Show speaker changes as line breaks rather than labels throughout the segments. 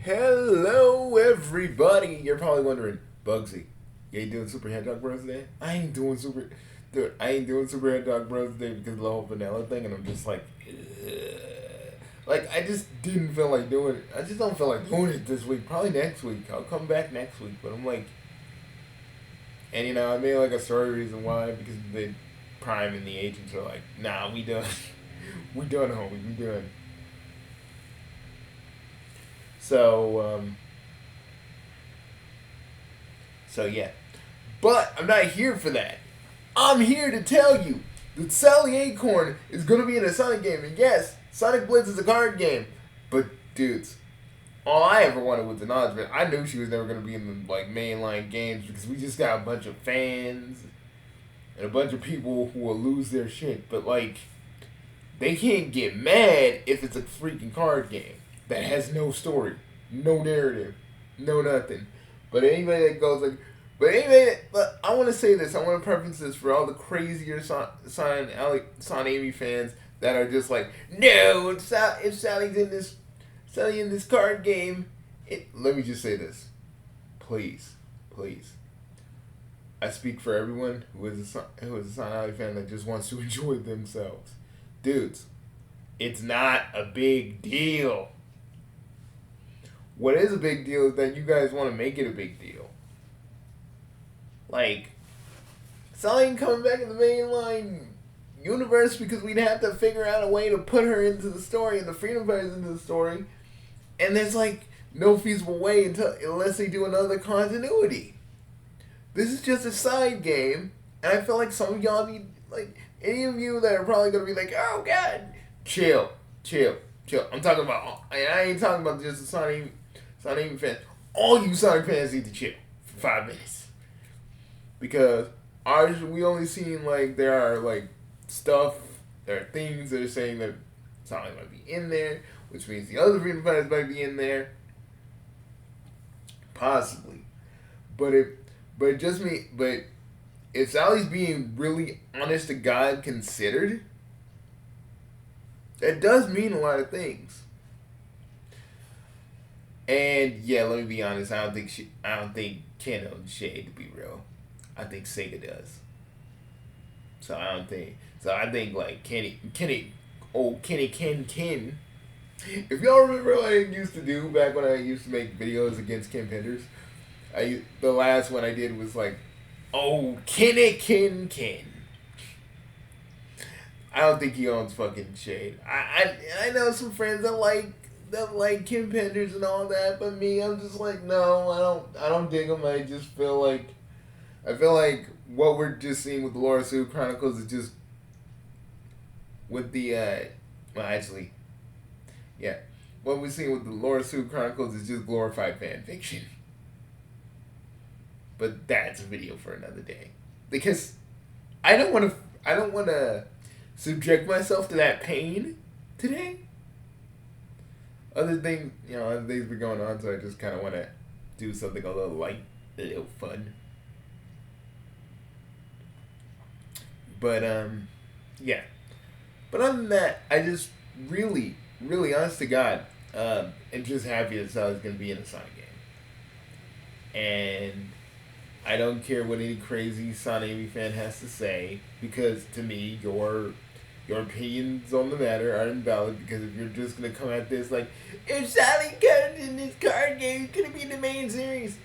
Hello, everybody. You're probably wondering, Bugsy, you ain't doing Super Head Dog Bros today? I ain't doing Super Head Dog Bros today because of the whole vanilla thing, and I'm just like, ugh. Like, I just didn't feel like doing it. I just don't feel like doing it this week. Probably next week. I'll come back next week, but I'm like, and I made like a story reason why, because the Prime and the agents are like, nah, we done, we done, homie, we done. So, so yeah. But I'm not here for that. I'm here to tell you that Sally Acorn is going to be in a Sonic game. And yes, Sonic Blitz is a card game. But, dudes, all I ever wanted was an acknowledgement. I knew she was never going to be in the mainline games because we just got a bunch of fans and a bunch of people who will lose their shit. But, they can't get mad if it's a freaking card game that has no story, no narrative, no nothing. But anybody that goes but I want to say this. I want to preference this for all the crazier Son Amy fans that are just like, no, if Sally's in this card game, let me just say this, please. I speak for everyone who is a Son Alley fan that just wants to enjoy themselves, dudes. It's not a big deal. What is a big deal is that you guys want to make it a big deal. Sally ain't coming back in the mainline universe because we'd have to figure out a way to put her into the story and the Freedom Fighters into the story. And there's, no feasible way unless they do another continuity. This is just a side game, and I feel like some of y'all need, any of you that are probably going to be like, oh, God, chill. I'm talking about, I ain't talking about just the Sonic fans. All you Sonic fans need to chill for 5 minutes. Because we only seen, there are, there are things that are saying that Sonic might be in there, which means the other Freedom Fighters might be in there. Possibly. But if Sally's being really honest to God considered, that does mean a lot of things. And yeah, let me be honest. I don't think Ken owns Shade, to be real. I think Sega does. I think Kenny. If y'all remember what I used to do back when I used to make videos against Ken Penders, the last one I did was Ken. I don't think he owns fucking Shade. I know some friends that like Kim Penders and all that, but me, I'm just no, I don't dig him. I just feel like what we're just seeing with the Laura Sue Chronicles is just with the what we're seeing with the Laura Sue Chronicles is just glorified fan fiction. But that's a video for another day, because I don't want to subject myself to that pain today. Other things been going on, so I just kind of want to do something a little light, a little fun. But, yeah. But other than that, I just really, really, honest to God, am just happy that Sally's going to be in a Sonic game. And I don't care what any crazy Sonic Amy fan has to say, because to me, your opinions on the matter are invalid, because if you're just going to come at this if Sally comes in this card game, it's going to be in the main series.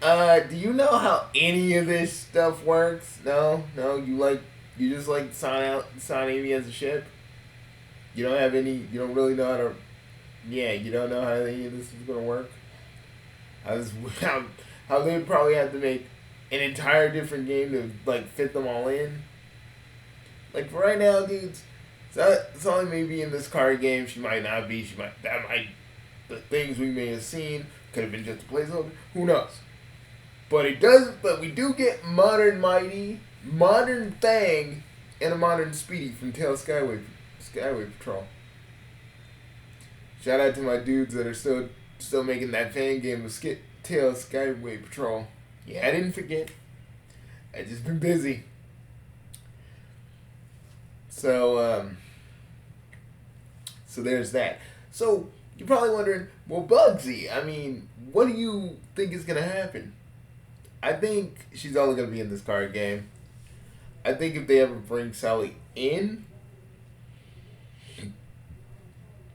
Do you know how any of this stuff works? No, you just like Son Amy as a ship? You don't really know you don't know how any of this is going to work? How they would probably have to make an entire different game to, fit them all in? For right now, dudes, Sally may be in this card game, she might not be, the things we may have seen could have been just a placeholder, who knows? But we do get Modern Mighty, Modern Thang, and a Modern Speedy from Tails Skyway Patrol. Shout out to my dudes that are still making that fan game of Tails Skyway Patrol. Yeah, I didn't forget. I just been busy. So there's that. So You're probably wondering, well, Bugsy, I mean, what do you think is gonna happen? I think she's only gonna be in this card game. I think if they ever bring Sally in,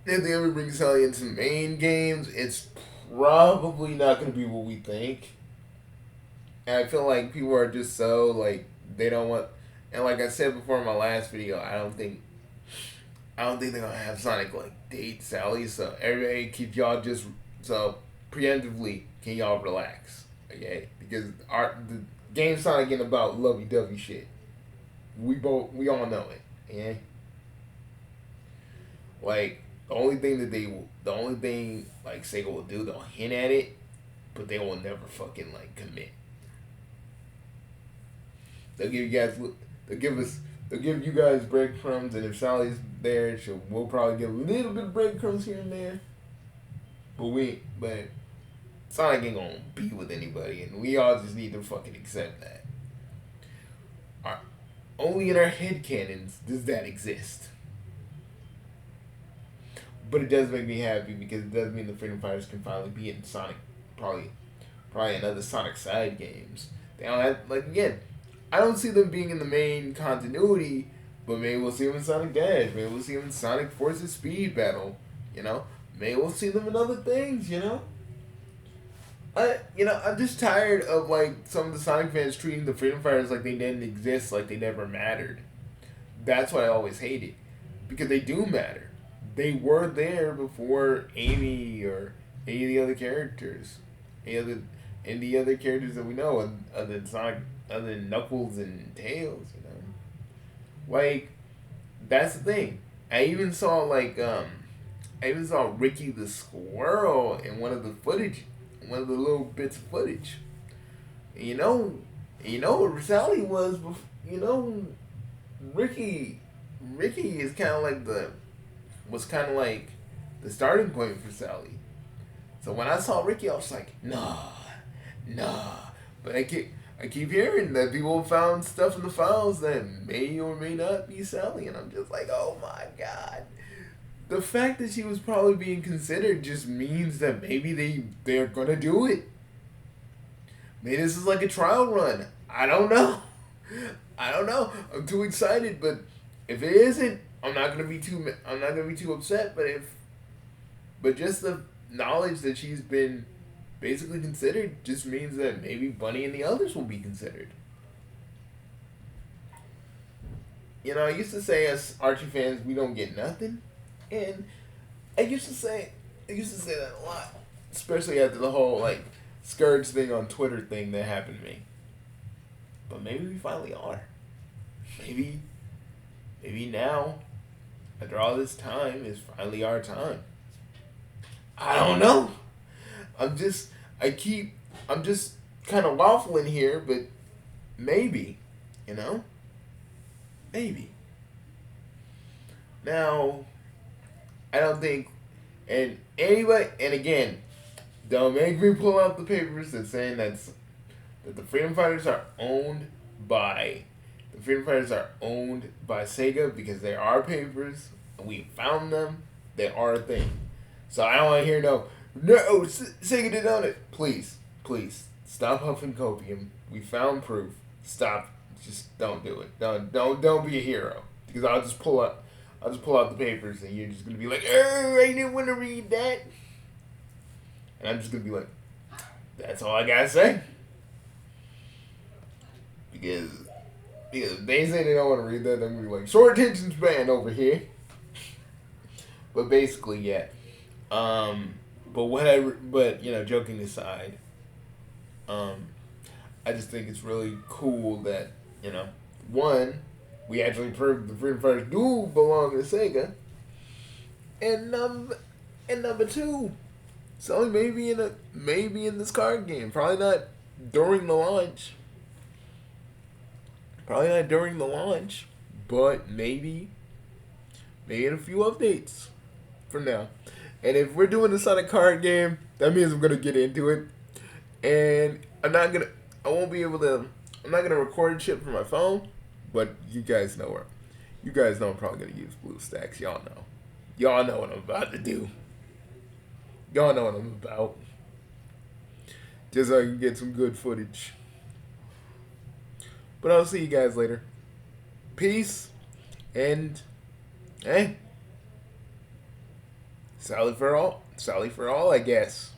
if they ever bring Sally into main games, it's probably not gonna be what we think. And I feel like people are just so like they don't want. And like I said before in my last video, I don't think they're gonna have Sonic like date Sally. So everybody keep y'all just so preemptively can y'all relax, okay? Because the game Sonic ain't about lovey dovey shit. We all know it, yeah. Like the only thing like Sega will do, they'll hint at it, but they will never fucking like commit. They'll give you guys, they'll give you guys breadcrumbs, and if Sally's there, we'll probably get a little bit of breadcrumbs here and there. But Sonic ain't gonna be with anybody, and we all just need to fucking accept that. Only in our headcanons does that exist. But it does make me happy because it does mean the Freedom Fighters can finally be in Sonic, probably in other Sonic side games. They don't have, like, again, I don't see them being in the main continuity, but maybe we'll see them in Sonic Dash, maybe we'll see them in Sonic Forces Speed Battle, you know? Maybe we'll see them in other things, you know? I'm just tired of, like, some of the Sonic fans treating the Freedom Fighters like they didn't exist, like they never mattered. That's what I always hated. Because they do matter. They were there before Amy or any of the other characters. Any of the other characters that we know, other than Sonic, other than Knuckles and Tails, you know? Like, that's the thing. I even saw, Ricky the Squirrel in one of the little bits of footage. You know what Sally was, Ricky is was kind of like the starting point for Sally. So when I saw Ricky, I was like, nah. But I keep hearing that people found stuff in the files that may or may not be Sally, and I'm just like, oh my god. The fact that she was probably being considered just means that maybe they're gonna do it. Maybe this is like a trial run. I don't know. I'm too excited, but if it isn't, I'm not gonna be too upset. But just the knowledge that she's been basically considered just means that maybe Bunny and the others will be considered. I used to say as Archie fans, we don't get nothing. And I used to say that a lot, especially after the whole like Scourge thing on Twitter thing that happened to me. But maybe we finally are. Maybe now, after all this time, is finally our time. I don't know. I'm just kind of waffling here, but maybe, maybe. Now, I don't think, and again, don't make me pull out the papers that's saying that the Freedom Fighters are owned by Sega, because they are papers, and we found them, they are a thing. So I don't want to hear no, Sega didn't own it. Please, stop huffing copium. We found proof. Stop. Just don't do it. Don't be a hero, because I'll just pull out the papers, and you're just gonna be like, "Oh, I didn't want to read that," and I'm just gonna be like, "That's all I gotta say," because if they say they don't want to read that, I'm gonna be like, "Short attention span over here." But basically, yeah. But joking aside, I just think it's really cool that one, we actually proved the Freedom Fighters do belong to Sega, and number two, Sully maybe in this card game. Probably not during the launch. But maybe in a few updates from now. And if we're doing the Sonic card game, that means I'm gonna get into it, and I'm not gonna record shit from my phone. But you guys know I'm probably gonna use BlueStacks. Y'all know what I'm about to do. Y'all know what I'm about. Just so I can get some good footage. But I'll see you guys later. Peace. And, hey. Sally for all, I guess.